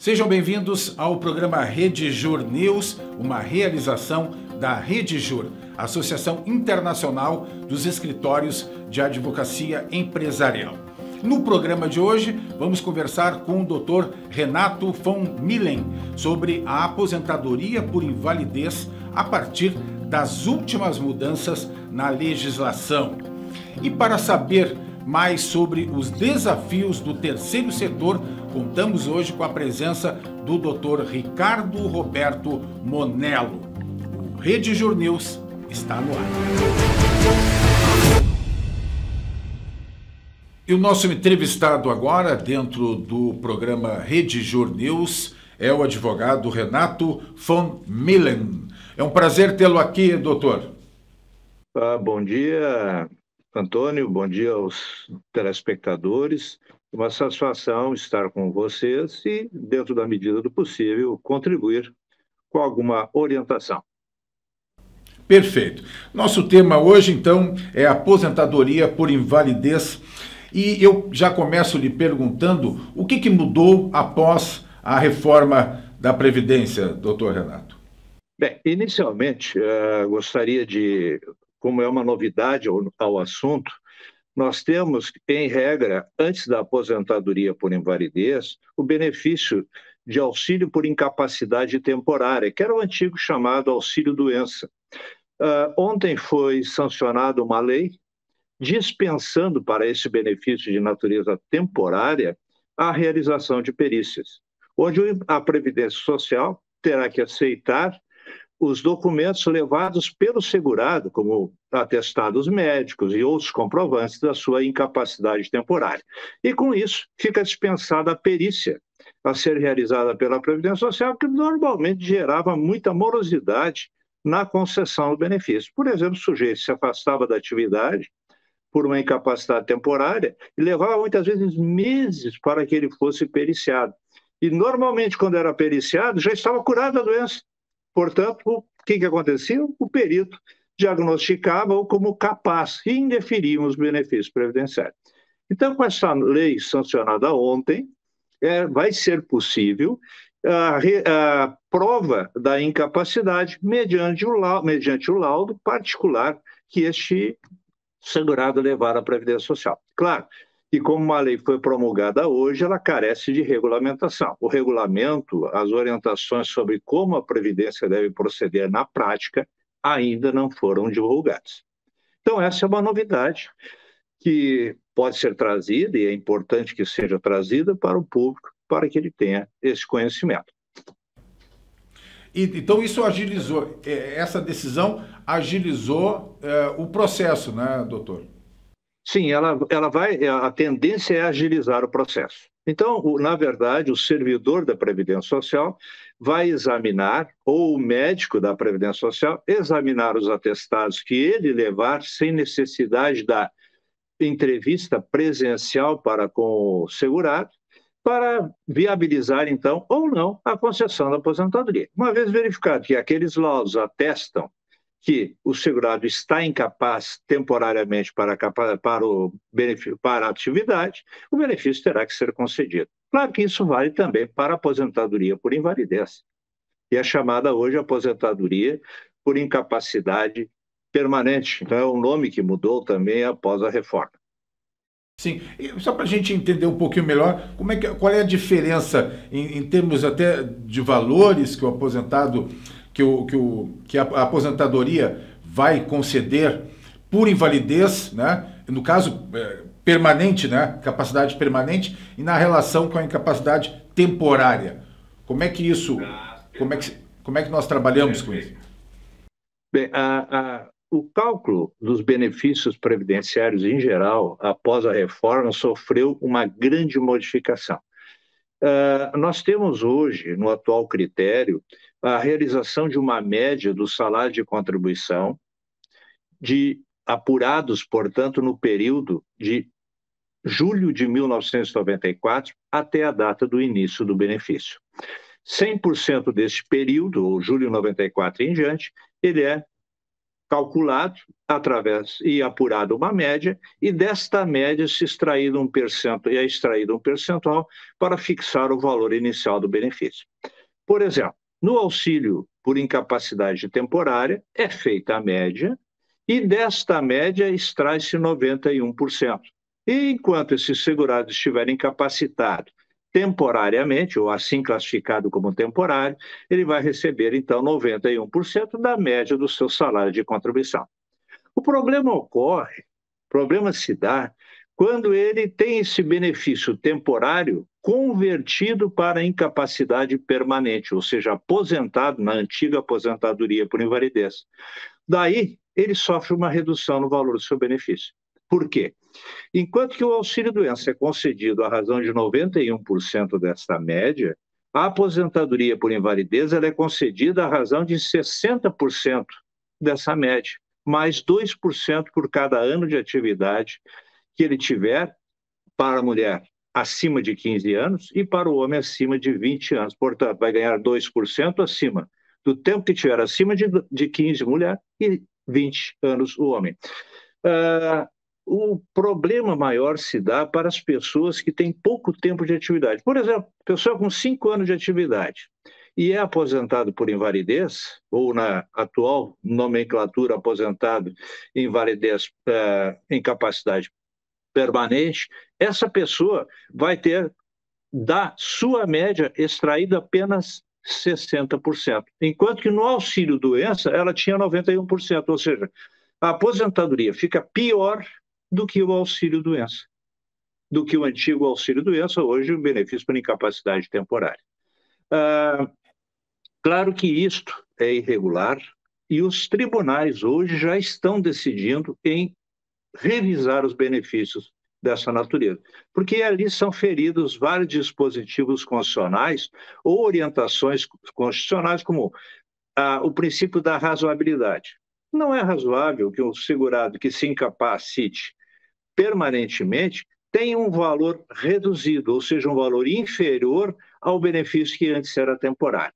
Sejam bem-vindos ao programa Rede Jur News, uma realização da Rede Jur, Associação Internacional dos Escritórios de Advocacia Empresarial. No programa de hoje, vamos conversar com o Dr. Renato von Millen sobre a aposentadoria por invalidez a partir das últimas mudanças na legislação. E para saber mais sobre os desafios do terceiro setor, contamos hoje com a presença do Dr. Ricardo Roberto Monello. O Rede Jur News está no ar. E o nosso entrevistado agora, dentro do programa Rede Jur News, é o advogado Renato von Millen. É um prazer tê-lo aqui, doutor. Bom dia, Antônio. Bom dia aos telespectadores. Uma satisfação estar com vocês e, dentro da medida do possível, contribuir com alguma orientação. Perfeito. Nosso tema hoje, então, é aposentadoria por invalidez. E eu já começo lhe perguntando o que mudou após a reforma da Previdência, doutor Renato? Bem, inicialmente, gostaria de, como é uma novidade ao assunto, nós temos, em regra, antes da aposentadoria por invalidez, o benefício de auxílio por incapacidade temporária, que era o antigo chamado auxílio-doença. Ontem foi sancionada uma lei dispensando para esse benefício de natureza temporária a realização de perícias, onde a Previdência Social terá que aceitar os documentos levados pelo segurado, como atestados médicos e outros comprovantes da sua incapacidade temporária. E, com isso, fica dispensada a perícia a ser realizada pela Previdência Social, que normalmente gerava muita morosidade na concessão do benefício. Por exemplo, o sujeito se afastava da atividade por uma incapacidade temporária e levava muitas vezes meses para que ele fosse periciado. E, normalmente, quando era periciado, já estava curado da doença. Portanto, o que acontecia? O perito diagnosticava-o como capaz e indeferiam os benefícios previdenciários. Então, com essa lei sancionada ontem, vai ser possível a prova da incapacidade mediante o laudo particular que este segurado levar à Previdência Social. Claro, e como uma lei foi promulgada hoje, ela carece de regulamentação. O regulamento, as orientações sobre como a Previdência deve proceder na prática, ainda não foram divulgadas. Então, essa é uma novidade que pode ser trazida, e é importante que seja trazida para o público, para que ele tenha esse conhecimento. Então, isso agilizou, essa decisão agilizou o processo, né, doutor? Sim, a tendência é agilizar o processo. Então, na verdade, o servidor da Previdência Social vai examinar, ou o médico da Previdência Social, examinar os atestados que ele levar sem necessidade da entrevista presencial para com o segurado, para viabilizar, então, ou não, a concessão da aposentadoria. Uma vez verificado que aqueles laudos atestam que o segurado está incapaz temporariamente para a atividade, o benefício terá que ser concedido. Claro que isso vale também para a aposentadoria por invalidez, e é chamada hoje aposentadoria por incapacidade permanente. Então, é um nome que mudou também após a reforma. Sim, e só para a gente entender um pouquinho melhor, qual é a diferença em termos até de valores que o aposentado, que a aposentadoria vai conceder por invalidez, né? No caso permanente, né? Capacidade permanente, e na relação com a incapacidade temporária. Como é que isso, como é que nós trabalhamos com isso? Bem, o cálculo dos benefícios previdenciários em geral, após a reforma, sofreu uma grande modificação. Nós temos hoje, no atual critério, a realização de uma média do salário de contribuição, apurados, portanto, no período de julho de 1994 até a data do início do benefício. 100% deste período, ou julho de 94 em diante, ele é calculado através e apurado uma média, e desta média se extraído é extraído um percentual para fixar o valor inicial do benefício. Por exemplo, no auxílio por incapacidade temporária é feita a média e desta média extrai-se 91%. E enquanto esse segurado estiver incapacitado temporariamente, ou assim classificado como temporário, ele vai receber, então, 91% da média do seu salário de contribuição. O problema se dá quando ele tem esse benefício temporário convertido para incapacidade permanente, ou seja, aposentado na antiga aposentadoria por invalidez. Daí, ele sofre uma redução no valor do seu benefício. Por quê? Enquanto que o auxílio-doença é concedido à razão de 91% desta média, a aposentadoria por invalidez ela é concedida à razão de 60% dessa média, mais 2% por cada ano de atividade que ele tiver para a mulher acima de 15 anos e para o homem acima de 20 anos. Portanto, vai ganhar 2% acima do tempo que tiver acima de 15 mulher e 20 anos o homem. O problema maior se dá para as pessoas que têm pouco tempo de atividade. Por exemplo, pessoa com 5 anos de atividade e é aposentado por invalidez, ou na atual nomenclatura aposentado em invalidez, incapacidade permanente, essa pessoa vai ter da sua média extraído apenas 60%, enquanto que no auxílio-doença ela tinha 91%, ou seja, a aposentadoria fica pior do que o auxílio-doença, do que o antigo auxílio-doença, hoje o benefício por incapacidade temporária. Claro que isto é irregular e os tribunais hoje já estão decidindo em revisar os benefícios dessa natureza, porque ali são feridos vários dispositivos constitucionais ou orientações constitucionais, como o princípio da razoabilidade. Não é razoável que um segurado que se incapacite permanentemente tenha um valor reduzido, ou seja, um valor inferior ao benefício que antes era temporário.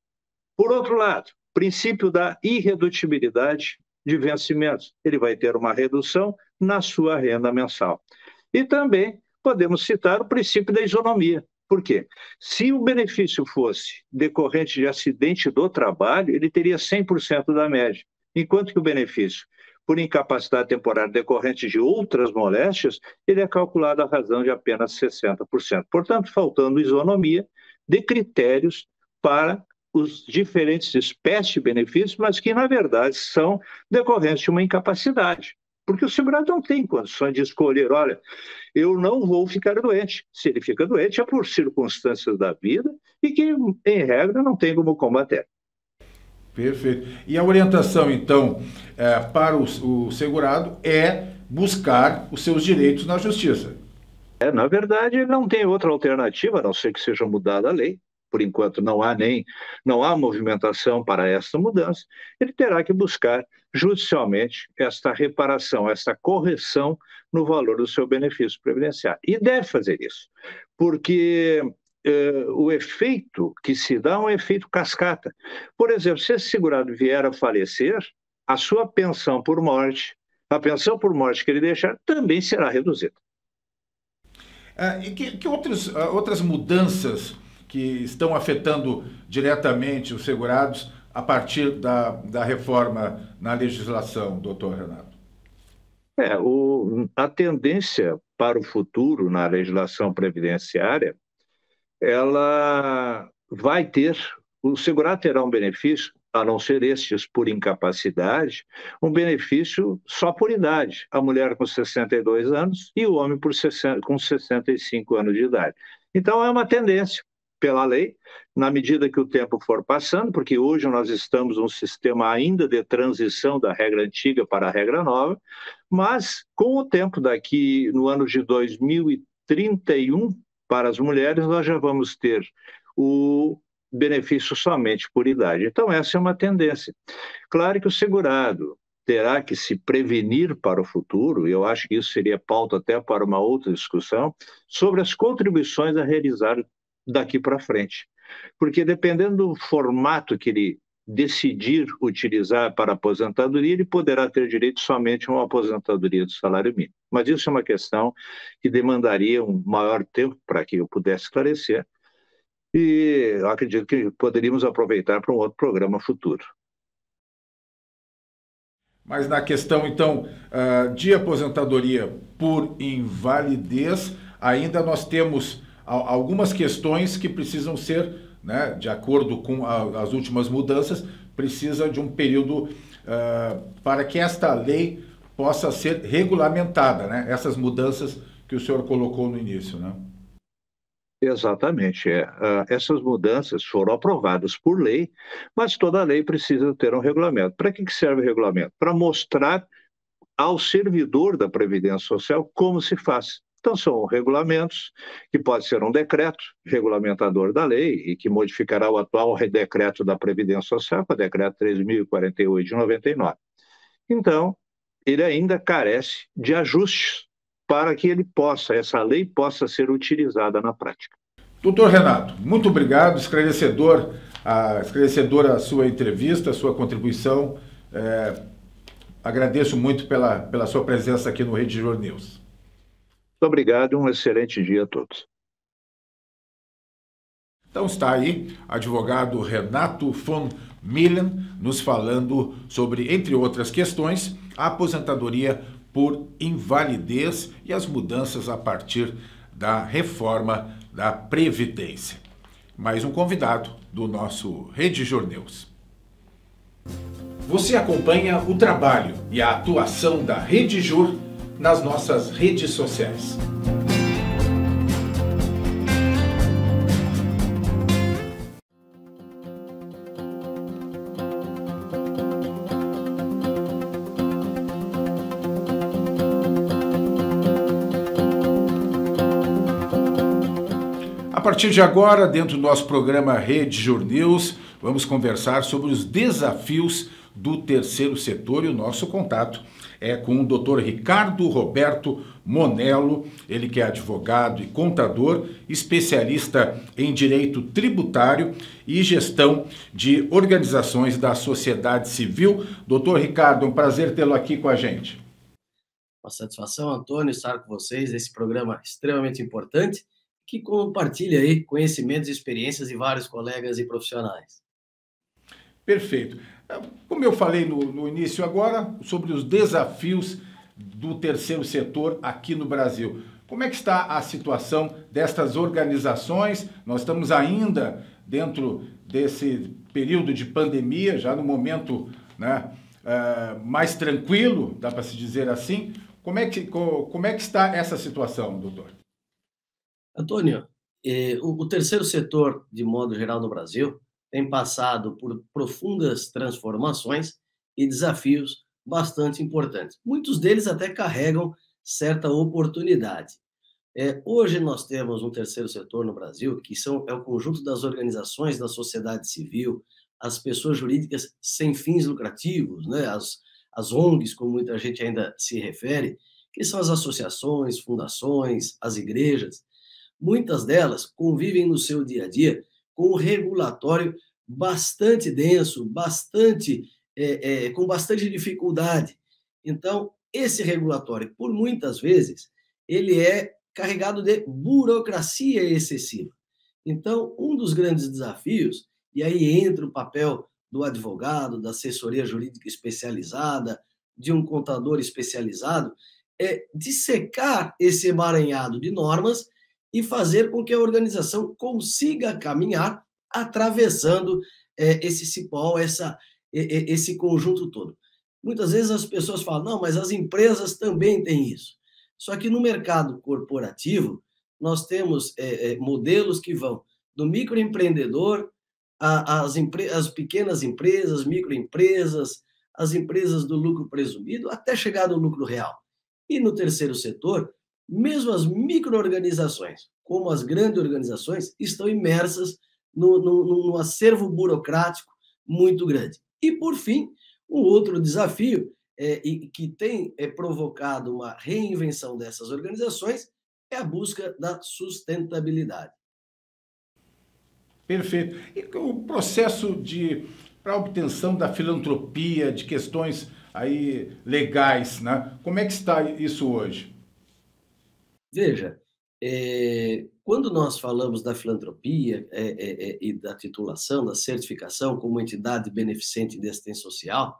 Por outro lado, princípio da irredutibilidade de vencimentos. Ele vai ter uma redução na sua renda mensal. E também podemos citar o princípio da isonomia. Por quê? Se o benefício fosse decorrente de acidente do trabalho, ele teria 100% da média, enquanto que o benefício por incapacidade temporária decorrente de outras moléstias, ele é calculado à razão de apenas 60%. Portanto, faltando isonomia de critérios para os diferentes espécies de benefícios, mas que, na verdade, são decorrentes de uma incapacidade. Porque o segurado não tem condições de escolher, olha, eu não vou ficar doente. Se ele fica doente, é por circunstâncias da vida e que, em regra, não tem como combater. Perfeito. E a orientação, então, para o segurado é buscar os seus direitos na justiça. Na verdade, não tem outra alternativa, a não ser que seja mudada a lei. Por enquanto não há movimentação para essa mudança, ele terá que buscar judicialmente esta reparação, essa correção no valor do seu benefício previdenciário. E deve fazer isso, porque o efeito que se dá é um efeito cascata. Por exemplo, se esse segurado vier a falecer, a sua pensão por morte, a pensão por morte que ele deixar, também será reduzida. E que outras mudanças que estão afetando diretamente os segurados a partir da reforma na legislação, doutor Renato? A tendência para o futuro na legislação previdenciária, ela vai ter, o segurado terá um benefício, a não ser estes por incapacidade, um benefício só por idade, a mulher com 62 anos e o homem com 65 anos de idade. Então é uma tendência pela lei, na medida que o tempo for passando, porque hoje nós estamos num sistema ainda de transição da regra antiga para a regra nova, mas com o tempo daqui no ano de 2031, para as mulheres, nós já vamos ter o benefício somente por idade. Então essa é uma tendência. Claro que o segurado terá que se prevenir para o futuro, e eu acho que isso seria pauta até para uma outra discussão, sobre as contribuições a realizar daqui para frente. Porque dependendo do formato que ele decidir utilizar para aposentadoria, ele poderá ter direito somente a uma aposentadoria do salário mínimo. Mas isso é uma questão que demandaria um maior tempo para que eu pudesse esclarecer, e eu acredito que poderíamos aproveitar para um outro programa futuro. Mas na questão, então, de aposentadoria por invalidez, ainda nós temos algumas questões que precisam ser, né, de acordo com as últimas mudanças, precisa de um período para que esta lei possa ser regulamentada, né? Essas mudanças que o senhor colocou no início, né? Exatamente. Essas mudanças foram aprovadas por lei, mas toda lei precisa ter um regulamento. Para que serve o regulamento? Para mostrar ao servidor da Previdência Social como se faz. Então, são regulamentos, que pode ser um decreto regulamentador da lei e que modificará o atual decreto da Previdência Social, que é o decreto 3.048 de 99. Então, ele ainda carece de ajustes para que essa lei possa ser utilizada na prática. Doutor Renato, muito obrigado, esclarecedora a sua entrevista, a sua contribuição. Agradeço muito pela sua presença aqui no Rede Jur News. Muito obrigado e um excelente dia a todos. Então está aí advogado Renato von Millen nos falando sobre, entre outras questões, a aposentadoria por invalidez e as mudanças a partir da reforma da Previdência. Mais um convidado do nosso Rede Jur News. Você acompanha o trabalho e a atuação da Rede Jur nas nossas redes sociais. A partir de agora, dentro do nosso programa Rede Jur News, vamos conversar sobre os desafios do terceiro setor, e o nosso contato é com o Dr. Ricardo Roberto Monello, ele que é advogado e contador, especialista em direito tributário e gestão de organizações da sociedade civil. Doutor Ricardo, é um prazer tê-lo aqui com a gente. Uma satisfação, Antônio, estar com vocês nesse programa extremamente importante, que compartilha aí conhecimentos e experiências de vários colegas e profissionais. Perfeito. Como eu falei no início agora, sobre os desafios do terceiro setor aqui no Brasil. Como é que está a situação destas organizações? Nós estamos ainda dentro desse período de pandemia, já no momento, né, mais tranquilo, dá para se dizer assim. Como é que está essa situação, doutor? Antônio, o terceiro setor, de modo geral, no Brasil, tem passado por profundas transformações e desafios bastante importantes. Muitos deles até carregam certa oportunidade. Hoje nós temos um terceiro setor no Brasil, que é o conjunto das organizações da sociedade civil, as pessoas jurídicas sem fins lucrativos, né? As ONGs, como muita gente ainda se refere, que são as associações, fundações, as igrejas. Muitas delas convivem no seu dia a dia com um regulatório bastante denso, com bastante dificuldade. Então, esse regulatório, por muitas vezes, ele é carregado de burocracia excessiva. Então, um dos grandes desafios, e aí entra o papel do advogado, da assessoria jurídica especializada, de um contador especializado, é dissecar esse emaranhado de normas e fazer com que a organização consiga caminhar atravessando esse cipó, esse conjunto todo. Muitas vezes as pessoas falam, não, mas as empresas também têm isso. Só que no mercado corporativo, nós temos modelos que vão do microempreendedor às pequenas empresas, microempresas, as empresas do lucro presumido, até chegar no lucro real. E no terceiro setor, mesmo as micro-organizações, como as grandes organizações, estão imersas num acervo burocrático muito grande. E, por fim, um outro desafio que tem provocado uma reinvenção dessas organizações é a busca da sustentabilidade. Perfeito. E o processo de para a obtenção da filantropia, de questões aí legais, né? Como é que está isso hoje? Veja, quando nós falamos da filantropia e da titulação, da certificação como entidade beneficente de assistência social,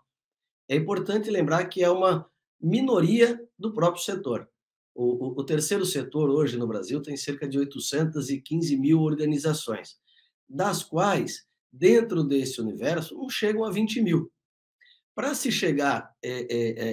é importante lembrar que é uma minoria do próprio setor. O terceiro setor hoje no Brasil tem cerca de 815 mil organizações, das quais, dentro desse universo, não chegam a 20 mil. Para se chegar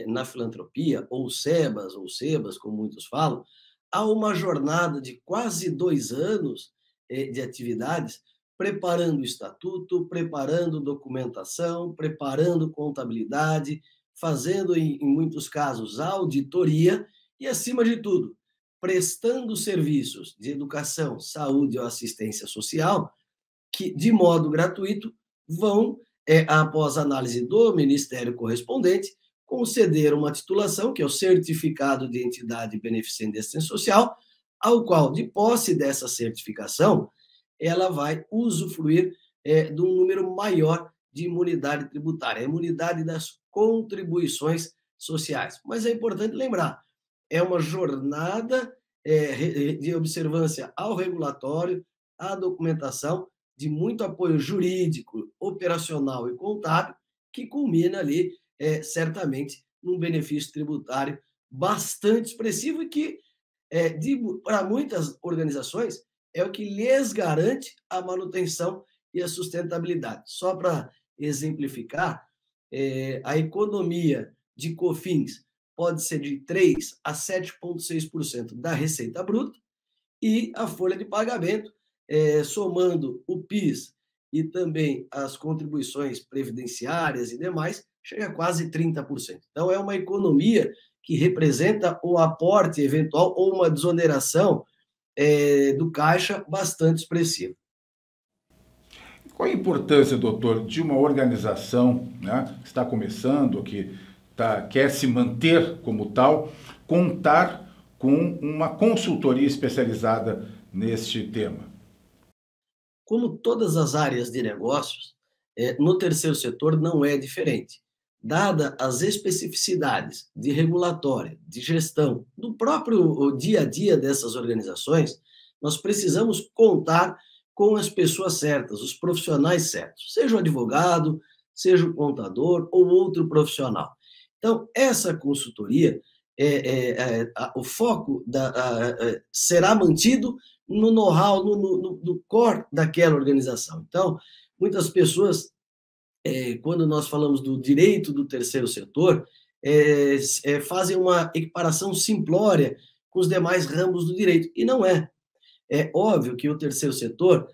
na filantropia, ou SEBAS, ou SEBAS, como muitos falam, há uma jornada de quase 2 anos de atividades, preparando o estatuto, preparando documentação, preparando contabilidade, fazendo, em muitos casos, auditoria e, acima de tudo, prestando serviços de educação, saúde ou assistência social que, de modo gratuito, vão, após análise do Ministério correspondente, conceder uma titulação, que é o Certificado de Entidade Beneficente de Assistência Social, ao qual, de posse dessa certificação, ela vai usufruir de um número maior de imunidade tributária, a imunidade das contribuições sociais. Mas é importante lembrar, é uma jornada de observância ao regulatório, à documentação, de muito apoio jurídico, operacional e contábil, que culmina ali, certamente, num benefício tributário bastante expressivo e que, para muitas organizações, é o que lhes garante a manutenção e a sustentabilidade. Só para exemplificar, a economia de COFINS pode ser de 3% a 7,6% da receita bruta e a folha de pagamento, somando o PIS e também as contribuições previdenciárias e demais, chega a quase 30%. Então, é uma economia que representa o aporte eventual ou uma desoneração do caixa bastante expressiva. Qual a importância, doutor, de uma organização, né, que está começando, que quer se manter como tal, contar com uma consultoria especializada neste tema? Como todas as áreas de negócios, no terceiro setor não é diferente. Dada as especificidades de regulatória, de gestão, do próprio dia a dia dessas organizações, nós precisamos contar com as pessoas certas, os profissionais certos, seja o advogado, seja o contador ou outro profissional. Então, essa consultoria, o foco será mantido no know-how, no core daquela organização. Então, muitas pessoas, quando nós falamos do direito do terceiro setor, fazem uma equiparação simplória com os demais ramos do direito, e não é. É óbvio que o terceiro setor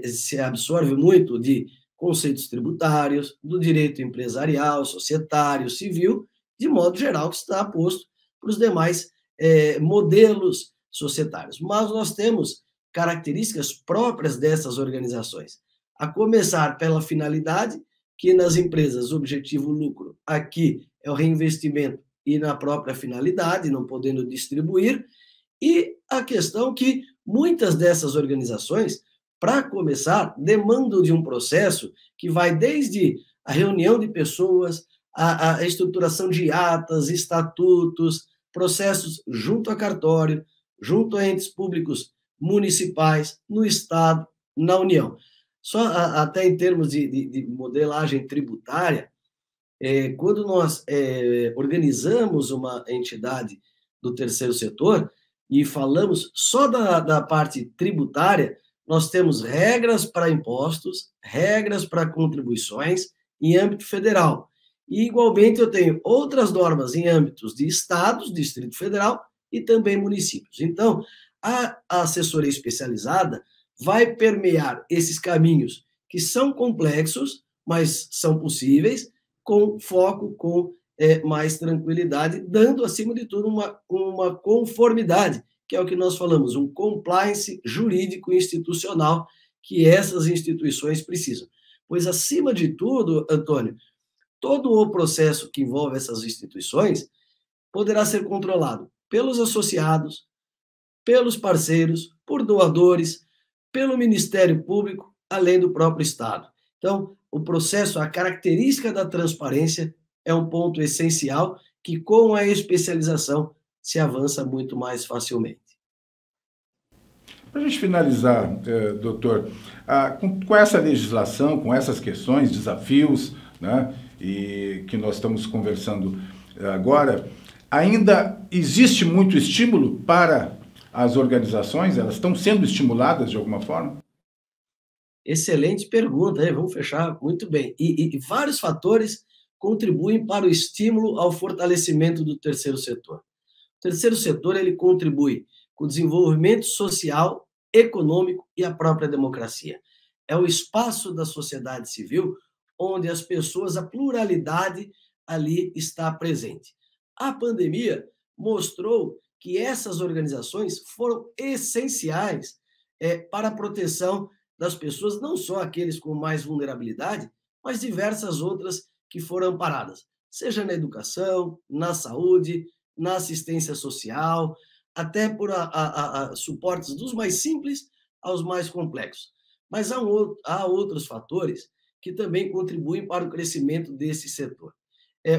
se absorve muito de conceitos tributários, do direito empresarial, societário, civil, de modo geral, que está posto para os demais modelos societários. Mas nós temos características próprias dessas organizações, a começar pela finalidade, que nas empresas o objetivo lucro aqui é o reinvestimento e na própria finalidade, não podendo distribuir, e a questão que muitas dessas organizações, para começar, demandam de um processo que vai desde a reunião de pessoas, a estruturação de atas, estatutos, processos junto a cartório, junto a entes públicos municipais, no Estado, na União. Só até em termos de modelagem tributária, quando nós organizamos uma entidade do terceiro setor e falamos só da parte tributária, nós temos regras para impostos, regras para contribuições em âmbito federal. E, igualmente, eu tenho outras normas em âmbitos de estados, Distrito Federal e também municípios. Então, a assessoria especializada vai permear esses caminhos que são complexos, mas são possíveis, com foco, com mais tranquilidade, dando, acima de tudo, uma conformidade, que é o que nós falamos, um compliance jurídico institucional que essas instituições precisam. Pois, acima de tudo, Antônio, todo o processo que envolve essas instituições poderá ser controlado pelos associados, pelos parceiros, por doadores, pelo Ministério Público, além do próprio Estado. Então, o processo, a característica da transparência é um ponto essencial que, com a especialização, se avança muito mais facilmente. Para a gente finalizar, doutor, com essa legislação, com essas questões, desafios, né, e que nós estamos conversando agora, ainda existe muito estímulo para as organizações? Elas estão sendo estimuladas de alguma forma? Excelente pergunta, hein? Vamos fechar muito bem. E vários fatores contribuem para o estímulo ao fortalecimento do terceiro setor. O terceiro setor, ele contribui com o desenvolvimento social, econômico e a própria democracia. É o espaço da sociedade civil onde as pessoas, a pluralidade ali está presente. A pandemia mostrou que essas organizações foram essenciais para a proteção das pessoas, não só aqueles com mais vulnerabilidade, mas diversas outras que foram amparadas, seja na educação, na saúde, na assistência social, até por suportes dos mais simples aos mais complexos. Mas há outros fatores que também contribuem para o crescimento desse setor.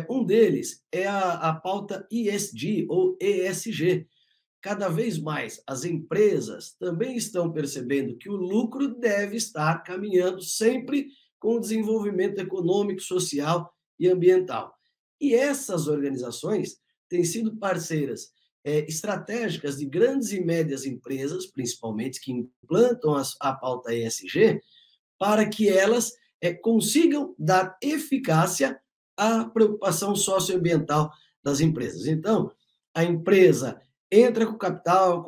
Um deles é a pauta ESG, ou ESG. Cada vez mais as empresas também estão percebendo que o lucro deve estar caminhando sempre com o desenvolvimento econômico, social e ambiental. E essas organizações têm sido parceiras estratégicas de grandes e médias empresas, principalmente, que implantam a pauta ESG, para que elas consigam dar eficácia à preocupação socioambiental das empresas. Então, a empresa entra com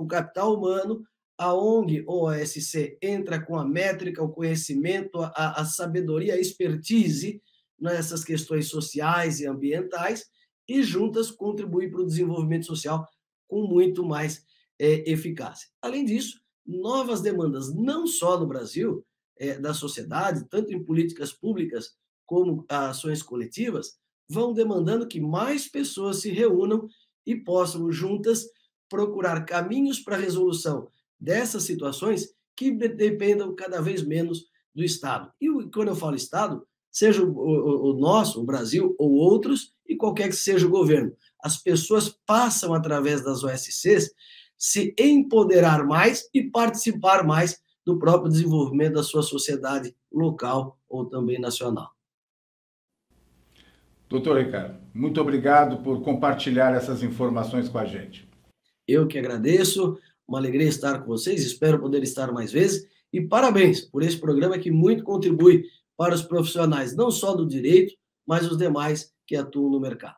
capital humano, a ONG ou a OSC entra com a métrica, o conhecimento, a sabedoria, a expertise nessas questões sociais e ambientais, e juntas contribuem para o desenvolvimento social com muito mais eficácia. Além disso, novas demandas, não só no Brasil, da sociedade, tanto em políticas públicas como ações coletivas, vão demandando que mais pessoas se reúnam e possam juntas procurar caminhos para a resolução dessas situações que dependam cada vez menos do Estado. E quando eu falo Estado, seja o nosso, o Brasil, ou outros, e qualquer que seja o governo. As pessoas passam, através das OSCs, se empoderar mais e participar mais do próprio desenvolvimento da sua sociedade local ou também nacional. Doutor Ricardo, muito obrigado por compartilhar essas informações com a gente. Eu que agradeço, uma alegria estar com vocês, espero poder estar mais vezes, e parabéns por esse programa que muito contribui para os profissionais, não só do direito, mas os demais que atuam no mercado.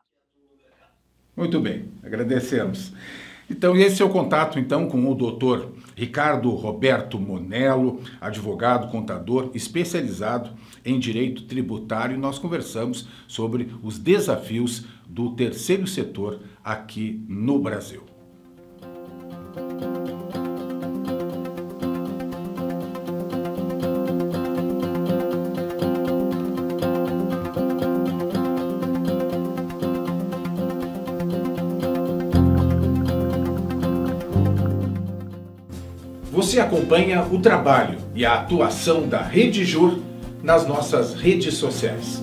Muito bem, agradecemos. Então, esse é o contato, então, com o doutor Ricardo Roberto Monello, advogado, contador, especializado em direito tributário. Nós conversamos sobre os desafios do terceiro setor aqui no Brasil. Você acompanha o trabalho e a atuação da Rede Jur nas nossas redes sociais.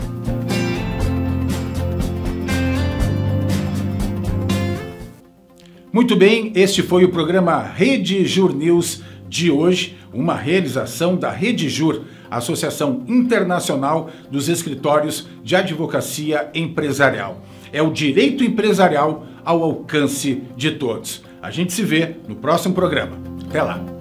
Muito bem, este foi o programa Rede Jur News de hoje, uma realização da Rede Jur, Associação Internacional dos Escritórios de Advocacia Empresarial. É o direito empresarial ao alcance de todos. A gente se vê no próximo programa. Até lá!